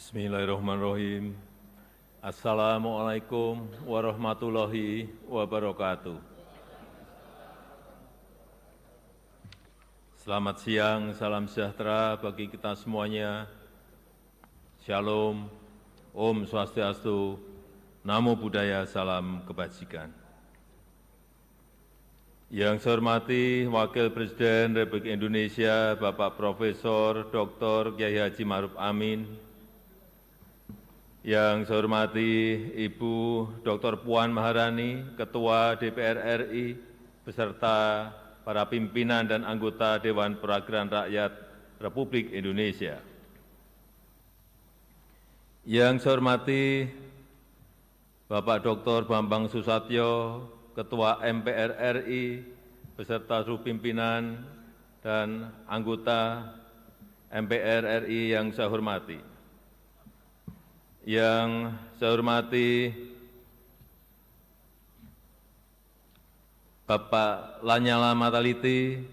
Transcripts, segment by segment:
Bismillahirrahmanirrahim. Assalamualaikum warahmatullahi wabarakatuh. Selamat siang, salam sejahtera bagi kita semuanya. Shalom, Om Swastiastu, Namo Buddhaya, salam kebajikan. Yang saya hormati Wakil Presiden Republik Indonesia, Bapak Profesor Dr. Kiai Haji Ma'ruf Amin. Yang saya hormati Ibu Dr. Puan Maharani, Ketua DPR RI, beserta para pimpinan dan anggota Dewan Perwakilan Rakyat Republik Indonesia. Yang saya hormati Bapak Dr. Bambang Susatyo, Ketua MPR RI, beserta seluruh pimpinan dan anggota MPR RI yang saya hormati. Yang saya hormati Bapak Lanyala Mataliti,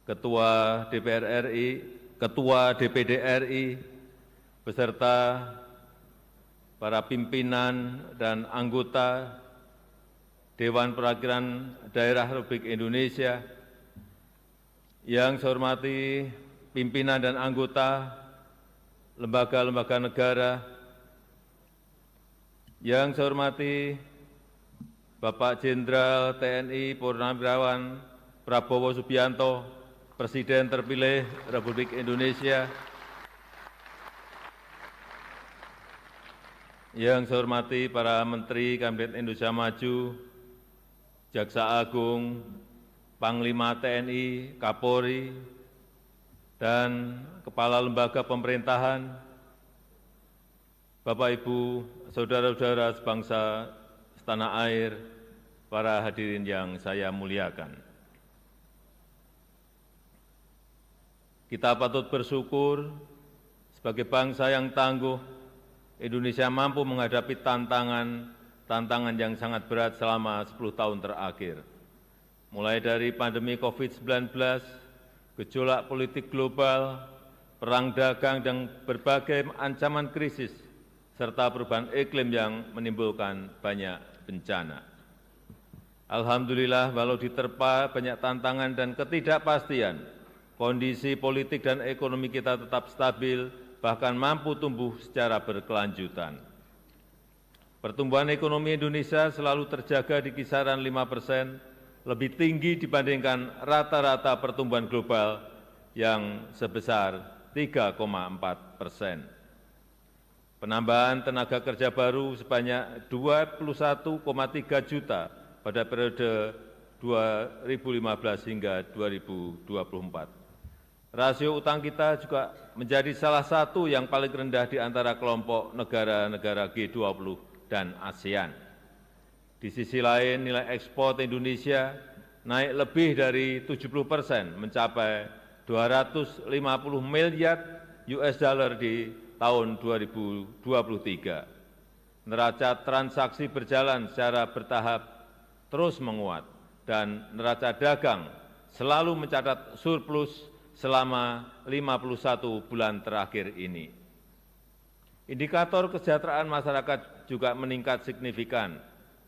Ketua DPR RI, Ketua DPD RI, beserta para pimpinan dan anggota Dewan Perwakilan Daerah Republik Indonesia. Yang saya hormati pimpinan dan anggota lembaga-lembaga negara. Yang saya hormati Bapak Jenderal TNI Purnawirawan Prabowo Subianto, Presiden terpilih Republik Indonesia. Yang saya hormati para Menteri Kabinet Indonesia Maju, Jaksa Agung, Panglima TNI, Kapolri, dan Kepala Lembaga Pemerintahan, Bapak, Ibu, Saudara-saudara sebangsa setanah air, para hadirin yang saya muliakan. Kita patut bersyukur sebagai bangsa yang tangguh, Indonesia mampu menghadapi tantangan yang sangat berat selama 10 tahun terakhir. Mulai dari pandemi COVID-19, gejolak politik global, perang dagang, dan berbagai ancaman krisis, serta perubahan iklim yang menimbulkan banyak bencana. Alhamdulillah, walau diterpa banyak tantangan dan ketidakpastian, kondisi politik dan ekonomi kita tetap stabil, bahkan mampu tumbuh secara berkelanjutan. Pertumbuhan ekonomi Indonesia selalu terjaga di kisaran 5%, lebih tinggi dibandingkan rata-rata pertumbuhan global yang sebesar 3,4%. Penambahan tenaga kerja baru sebanyak 21,3 juta pada periode 2015 hingga 2024. Rasio utang kita juga menjadi salah satu yang paling rendah di antara kelompok negara-negara G20 dan ASEAN. Di sisi lain, nilai ekspor Indonesia naik lebih dari 70%, mencapai 250 miliar US dollar di tahun 2023. Neraca transaksi berjalan secara bertahap terus menguat dan neraca dagang selalu mencatat surplus selama 51 bulan terakhir ini. Indikator kesejahteraan masyarakat juga meningkat signifikan.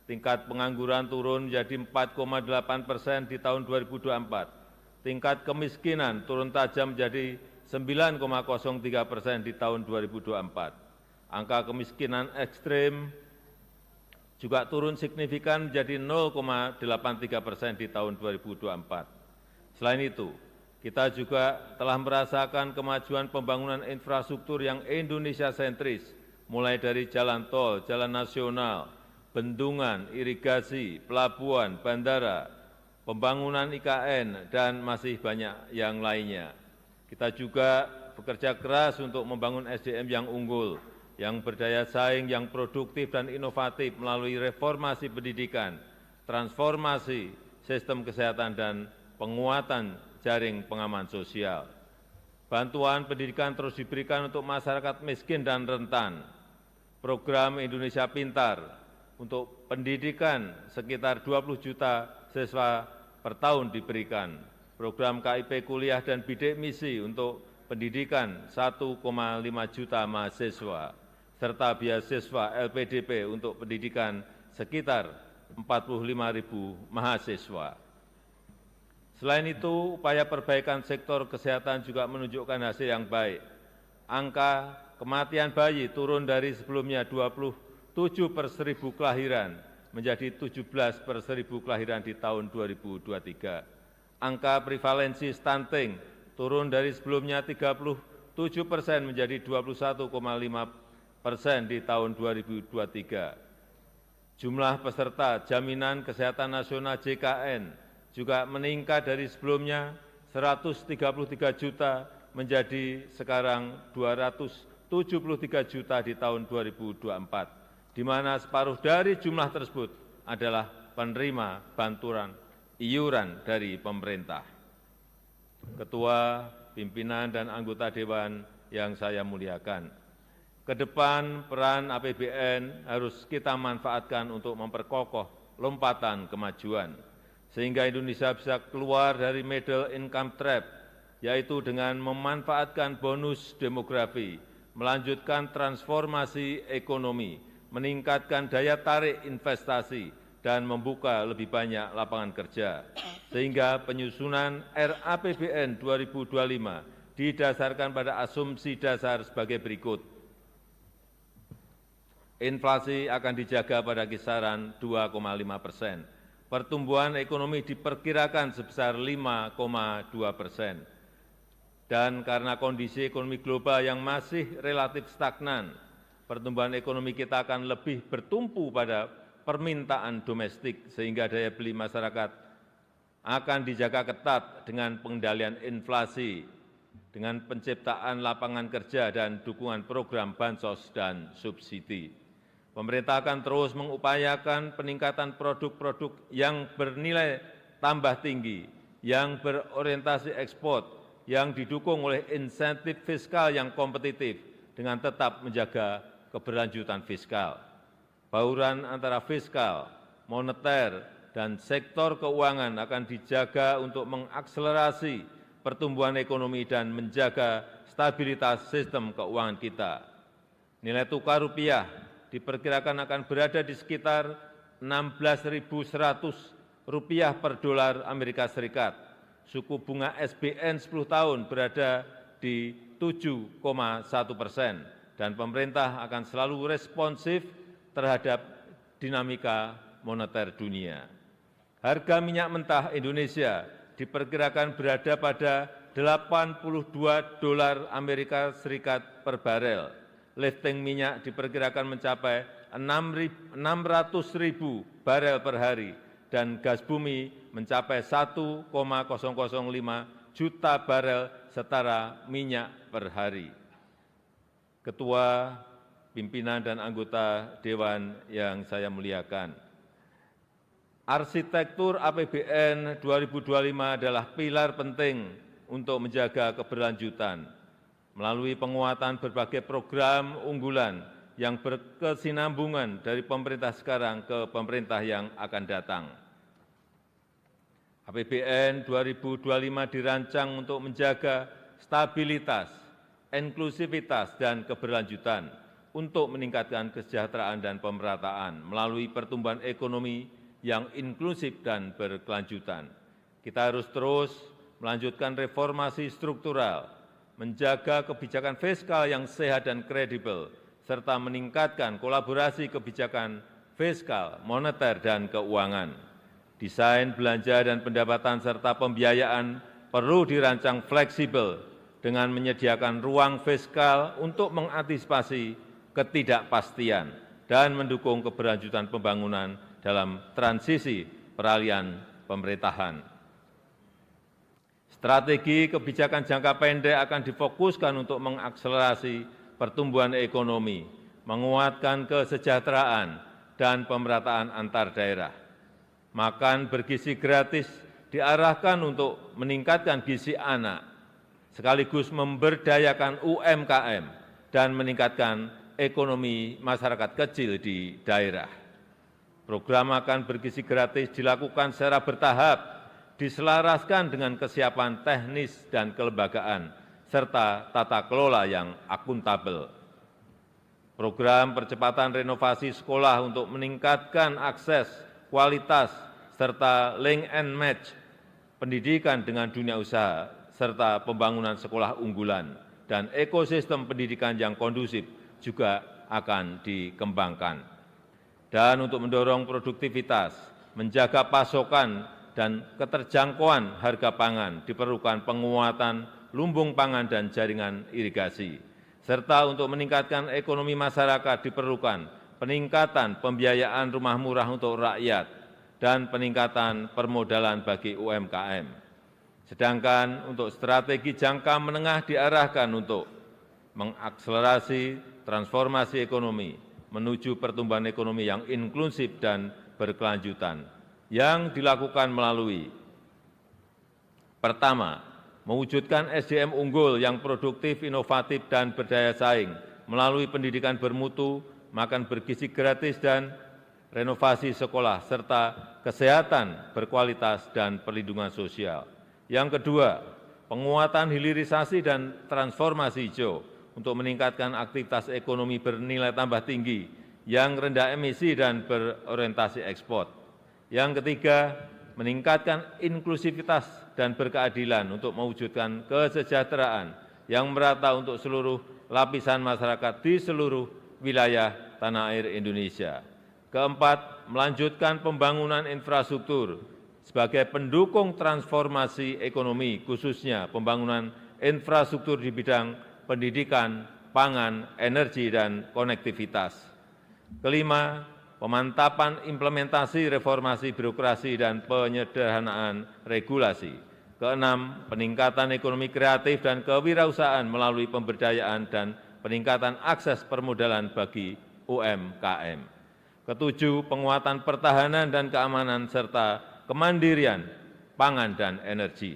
Tingkat pengangguran turun menjadi 4,8% di tahun 2024. Tingkat kemiskinan turun tajam menjadi 9,03% di tahun 2024. Angka kemiskinan ekstrim juga turun signifikan menjadi 0,83% di tahun 2024. Selain itu, kita juga telah merasakan kemajuan pembangunan infrastruktur yang Indonesia sentris, mulai dari jalan tol, jalan nasional, bendungan, irigasi, pelabuhan, bandara, pembangunan IKN, dan masih banyak yang lainnya. Kita juga bekerja keras untuk membangun SDM yang unggul, yang berdaya saing, yang produktif dan inovatif melalui reformasi pendidikan, transformasi sistem kesehatan, dan penguatan jaring pengaman sosial. Bantuan pendidikan terus diberikan untuk masyarakat miskin dan rentan. Program Indonesia Pintar untuk pendidikan sekitar 20 juta siswa per tahun diberikan. Program KIP kuliah dan bidik misi untuk pendidikan 1,5 juta mahasiswa, serta beasiswa LPDP untuk pendidikan sekitar 45.000 mahasiswa. Selain itu, upaya perbaikan sektor kesehatan juga menunjukkan hasil yang baik. Angka kematian bayi turun dari sebelumnya 27 per 1.000 kelahiran menjadi 17 per 1.000 kelahiran di tahun 2023. Angka prevalensi stunting turun dari sebelumnya 37% menjadi 21,5% di tahun 2023. Jumlah peserta Jaminan Kesehatan Nasional JKN juga meningkat dari sebelumnya 133 juta menjadi sekarang 273 juta di tahun 2024, di mana separuh dari jumlah tersebut adalah penerima bantuan iuran dari pemerintah. Ketua, pimpinan, dan anggota Dewan yang saya muliakan, ke depan peran APBN harus kita manfaatkan untuk memperkokoh lompatan kemajuan, sehingga Indonesia bisa keluar dari middle income trap, yaitu dengan memanfaatkan bonus demografi, melanjutkan transformasi ekonomi, meningkatkan daya tarik investasi, dan membuka lebih banyak lapangan kerja, sehingga penyusunan RAPBN 2025 didasarkan pada asumsi dasar sebagai berikut. Inflasi akan dijaga pada kisaran 2,5%. Pertumbuhan ekonomi diperkirakan sebesar 5,2%. Dan karena kondisi ekonomi global yang masih relatif stagnan, pertumbuhan ekonomi kita akan lebih bertumpu pada permintaan domestik, sehingga daya beli masyarakat akan dijaga ketat dengan pengendalian inflasi, dengan penciptaan lapangan kerja dan dukungan program bansos dan subsidi. Pemerintah akan terus mengupayakan peningkatan produk-produk yang bernilai tambah tinggi, yang berorientasi ekspor, yang didukung oleh insentif fiskal yang kompetitif dengan tetap menjaga keberlanjutan fiskal. Bauran antara fiskal, moneter, dan sektor keuangan akan dijaga untuk mengakselerasi pertumbuhan ekonomi dan menjaga stabilitas sistem keuangan kita. Nilai tukar rupiah diperkirakan akan berada di sekitar 16.100 rupiah per dolar Amerika Serikat. Suku bunga SBN 10 tahun berada di 7,1%, dan pemerintah akan selalu responsif terhadap dinamika moneter dunia. Harga minyak mentah Indonesia diperkirakan berada pada 82 dolar Amerika Serikat per barel. Lifting minyak diperkirakan mencapai 600.000 barel per hari, dan gas bumi mencapai 1,005 juta barel setara minyak per hari. Ketua, pimpinan, dan anggota Dewan yang saya muliakan, arsitektur APBN 2025 adalah pilar penting untuk menjaga keberlanjutan melalui penguatan berbagai program unggulan yang berkesinambungan dari pemerintah sekarang ke pemerintah yang akan datang. APBN 2025 dirancang untuk menjaga stabilitas, inklusivitas, dan keberlanjutan untuk meningkatkan kesejahteraan dan pemerataan melalui pertumbuhan ekonomi yang inklusif dan berkelanjutan. Kita harus terus melanjutkan reformasi struktural, menjaga kebijakan fiskal yang sehat dan kredibel, serta meningkatkan kolaborasi kebijakan fiskal, moneter, dan keuangan. Desain belanja dan pendapatan serta pembiayaan perlu dirancang fleksibel dengan menyediakan ruang fiskal untuk mengantisipasi ketidakpastian dan mendukung keberlanjutan pembangunan dalam transisi peralihan pemerintahan. Strategi kebijakan jangka pendek akan difokuskan untuk mengakselerasi pertumbuhan ekonomi, menguatkan kesejahteraan, dan pemerataan antar daerah. Makan bergizi gratis diarahkan untuk meningkatkan gizi anak, sekaligus memberdayakan UMKM dan meningkatkan ekonomi masyarakat kecil di daerah. Program makan bergizi gratis dilakukan secara bertahap, diselaraskan dengan kesiapan teknis dan kelembagaan, serta tata kelola yang akuntabel. Program percepatan renovasi sekolah untuk meningkatkan akses, kualitas, serta link and match pendidikan dengan dunia usaha, serta pembangunan sekolah unggulan dan ekosistem pendidikan yang kondusif juga akan dikembangkan. Dan untuk mendorong produktivitas, menjaga pasokan dan keterjangkauan harga pangan, diperlukan penguatan lumbung pangan dan jaringan irigasi. Serta untuk meningkatkan ekonomi masyarakat diperlukan peningkatan pembiayaan rumah murah untuk rakyat dan peningkatan permodalan bagi UMKM. Sedangkan untuk strategi jangka menengah diarahkan untuk mengakselerasi transformasi ekonomi menuju pertumbuhan ekonomi yang inklusif dan berkelanjutan yang dilakukan melalui pertama, mewujudkan SDM unggul yang produktif, inovatif, dan berdaya saing melalui pendidikan bermutu, makan bergizi gratis, dan renovasi sekolah, serta kesehatan berkualitas dan perlindungan sosial. Yang kedua, penguatan hilirisasi dan transformasi hijau untuk meningkatkan aktivitas ekonomi bernilai tambah tinggi yang rendah emisi dan berorientasi ekspor. Yang ketiga, meningkatkan inklusivitas dan berkeadilan untuk mewujudkan kesejahteraan yang merata untuk seluruh lapisan masyarakat di seluruh wilayah tanah air Indonesia. Keempat, melanjutkan pembangunan infrastruktur sebagai pendukung transformasi ekonomi, khususnya pembangunan infrastruktur di bidang pendidikan, pangan, energi, dan konektivitas. Kelima, pemantapan implementasi reformasi birokrasi dan penyederhanaan regulasi. Keenam, peningkatan ekonomi kreatif dan kewirausahaan melalui pemberdayaan dan peningkatan akses permodalan bagi UMKM. Ketujuh, penguatan pertahanan dan keamanan serta kemandirian pangan dan energi.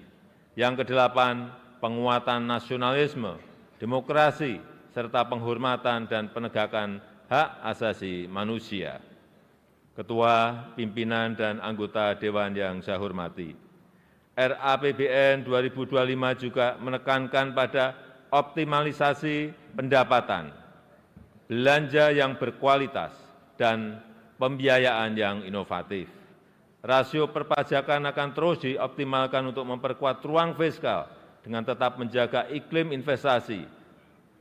Yang kedelapan, penguatan nasionalisme, demokrasi, serta penghormatan dan penegakan hak asasi manusia. Ketua, pimpinan, dan anggota Dewan yang saya hormati, RAPBN 2025 juga menekankan pada optimalisasi pendapatan, belanja yang berkualitas, dan pembiayaan yang inovatif. Rasio perpajakan akan terus dioptimalkan untuk memperkuat ruang fiskal dengan tetap menjaga iklim investasi,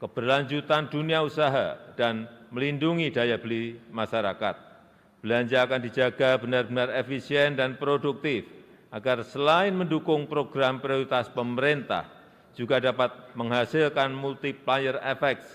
keberlanjutan dunia usaha, dan melindungi daya beli masyarakat. Belanja akan dijaga benar-benar efisien dan produktif, agar selain mendukung program prioritas pemerintah, juga dapat menghasilkan multiplier effects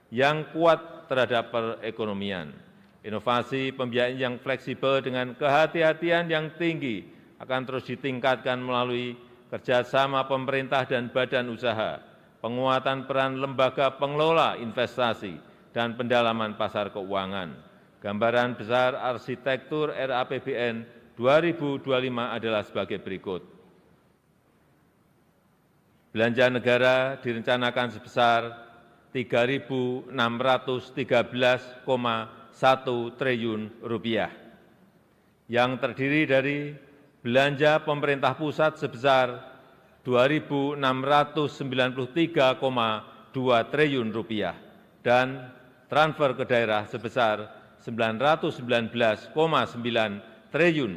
yang kuat terhadap perekonomian. Inovasi pembiayaan yang fleksibel dengan kehati-hatian yang tinggi akan terus ditingkatkan melalui kerjasama pemerintah dan badan usaha, penguatan peran lembaga pengelola investasi, dan pendalaman pasar keuangan. Gambaran besar arsitektur RAPBN 2025 adalah sebagai berikut. Belanja negara direncanakan sebesar Rp3.613,1 triliun, yang terdiri dari belanja pemerintah pusat sebesar Rp2.693,2 triliun dan transfer ke daerah sebesar Rp919,9 triliun.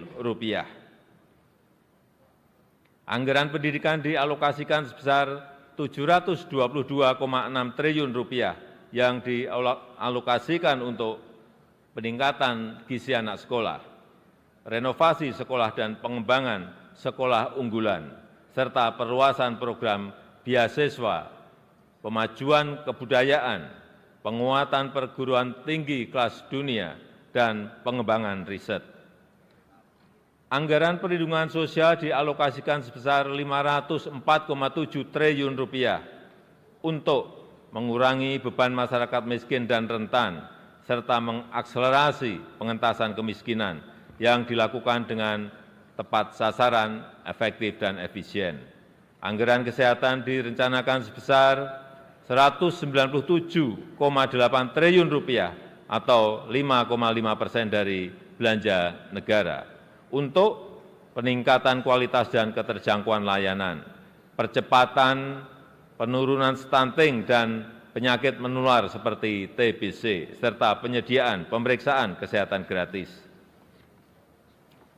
Anggaran pendidikan dialokasikan sebesar Rp722,6 triliun yang dialokasikan untuk peningkatan gizi anak sekolah, renovasi sekolah dan pengembangan sekolah unggulan, serta perluasan program beasiswa, pemajuan kebudayaan, penguatan perguruan tinggi kelas dunia, dan pengembangan riset. Anggaran perlindungan sosial dialokasikan sebesar Rp504,7 triliun untuk mengurangi beban masyarakat miskin dan rentan, serta mengakselerasi pengentasan kemiskinan yang dilakukan dengan tepat sasaran, efektif, dan efisien. Anggaran kesehatan direncanakan sebesar Rp197,8 triliun atau 5,5% dari belanja negara untuk peningkatan kualitas dan keterjangkauan layanan, percepatan penurunan stunting dan penyakit menular seperti TBC, serta penyediaan pemeriksaan kesehatan gratis.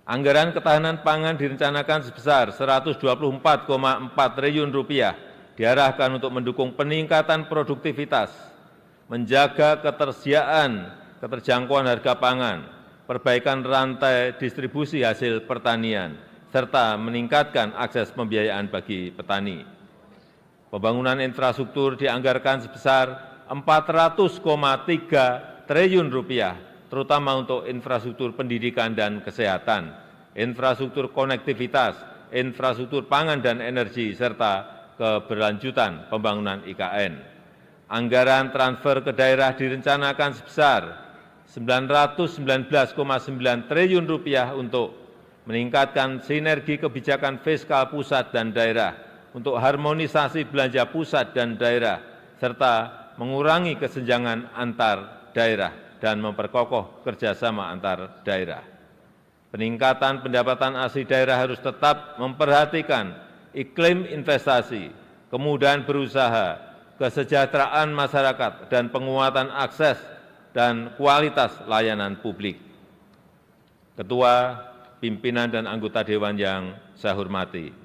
Anggaran ketahanan pangan direncanakan sebesar Rp124,4 triliun diarahkan untuk mendukung peningkatan produktivitas, menjaga keterjangkauan harga pangan, perbaikan rantai distribusi hasil pertanian, serta meningkatkan akses pembiayaan bagi petani. Pembangunan infrastruktur dianggarkan sebesar Rp400,3 triliun, terutama untuk infrastruktur pendidikan dan kesehatan, infrastruktur konektivitas, infrastruktur pangan dan energi, serta keberlanjutan pembangunan IKN. Anggaran transfer ke daerah direncanakan sebesar Rp919,9 triliun untuk meningkatkan sinergi kebijakan fiskal pusat dan daerah, untuk harmonisasi belanja pusat dan daerah, serta mengurangi kesenjangan antar daerah dan memperkokoh kerjasama antar daerah. Peningkatan pendapatan asli daerah harus tetap memperhatikan iklim investasi, kemudahan berusaha, kesejahteraan masyarakat, dan penguatan akses dan kualitas layanan publik. Ketua, pimpinan, dan anggota Dewan yang saya hormati,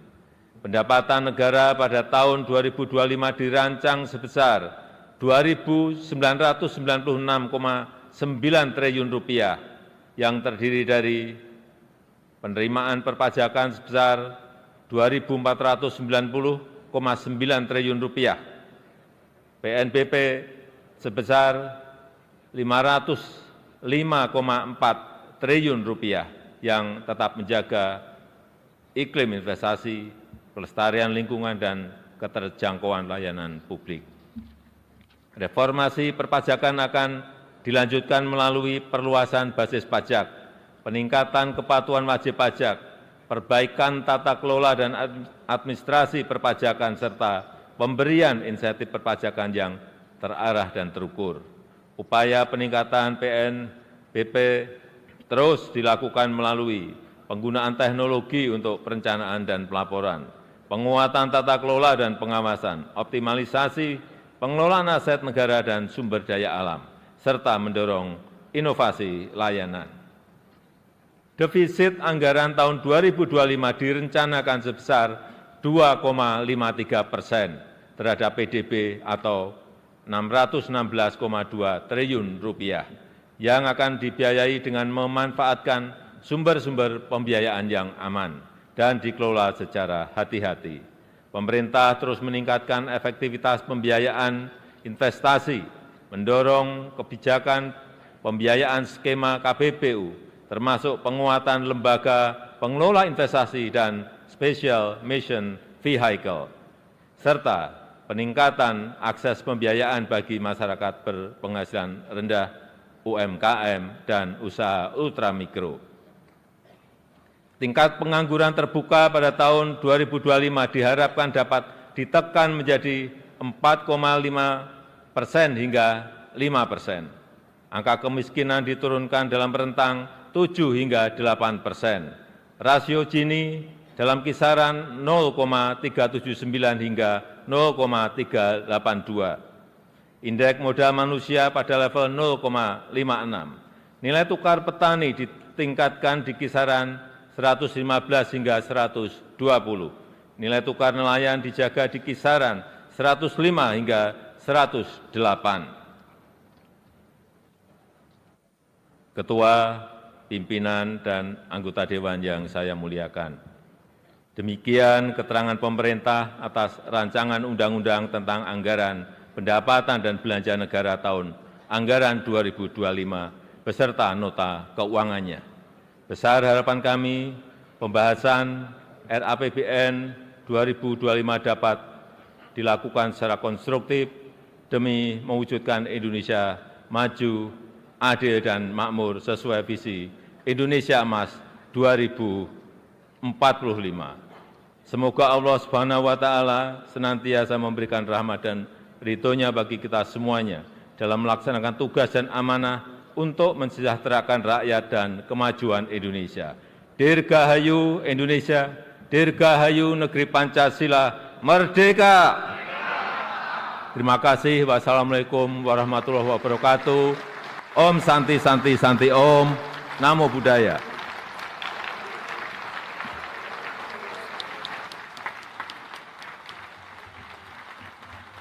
pendapatan negara pada tahun 2025 dirancang sebesar Rp2.996,9 triliun yang terdiri dari penerimaan perpajakan sebesar Rp2.490,9 triliun, PNBP sebesar Rp505,4 triliun yang tetap menjaga iklim investasi, pelestarian lingkungan, dan keterjangkauan layanan publik. Reformasi perpajakan akan dilanjutkan melalui perluasan basis pajak, peningkatan kepatuhan wajib pajak, perbaikan tata kelola dan administrasi perpajakan, serta pemberian insentif perpajakan yang terarah dan terukur. Upaya peningkatan PNBP terus dilakukan melalui penggunaan teknologi untuk perencanaan dan pelaporan, penguatan tata kelola dan pengawasan, optimalisasi pengelolaan aset negara dan sumber daya alam, serta mendorong inovasi layanan. Defisit anggaran tahun 2025 direncanakan sebesar 2,53% terhadap PDB atau Rp616,2 triliun yang akan dibiayai dengan memanfaatkan sumber-sumber pembiayaan yang aman dan dikelola secara hati-hati. Pemerintah terus meningkatkan efektivitas pembiayaan investasi, mendorong kebijakan pembiayaan skema KPBU, termasuk penguatan lembaga pengelola investasi dan special mission vehicle, serta peningkatan akses pembiayaan bagi masyarakat berpenghasilan rendah, UMKM, dan usaha ultramikro. Tingkat pengangguran terbuka pada tahun 2025 diharapkan dapat ditekan menjadi 4,5% hingga 5%. Angka kemiskinan diturunkan dalam rentang 7 hingga 8%. Rasio Gini dalam kisaran 0,379 hingga 0,382. Indeks modal manusia pada level 0,56. Nilai tukar petani ditingkatkan di kisaran 115 hingga 120. Nilai tukar nelayan dijaga di kisaran 105 hingga 108. Ketua, pimpinan, dan anggota Dewan yang saya muliakan, demikian keterangan pemerintah atas rancangan undang-undang tentang anggaran pendapatan dan belanja negara tahun anggaran 2025 beserta nota keuangannya. Besar harapan kami pembahasan RAPBN 2025 dapat dilakukan secara konstruktif demi mewujudkan Indonesia maju, adil, dan makmur sesuai visi Indonesia Emas 2045. Semoga Allah Subhanahu wa Ta'ala senantiasa memberikan rahmat dan ridho-Nya bagi kita semuanya dalam melaksanakan tugas dan amanah untuk mensejahterakan rakyat dan kemajuan Indonesia. Dirgahayu Indonesia, dirgahayu negeri Pancasila, merdeka! Terima kasih. Wassalamualaikum warahmatullahi wabarakatuh. Om Santi Santi Santi Om. Namo Buddhaya.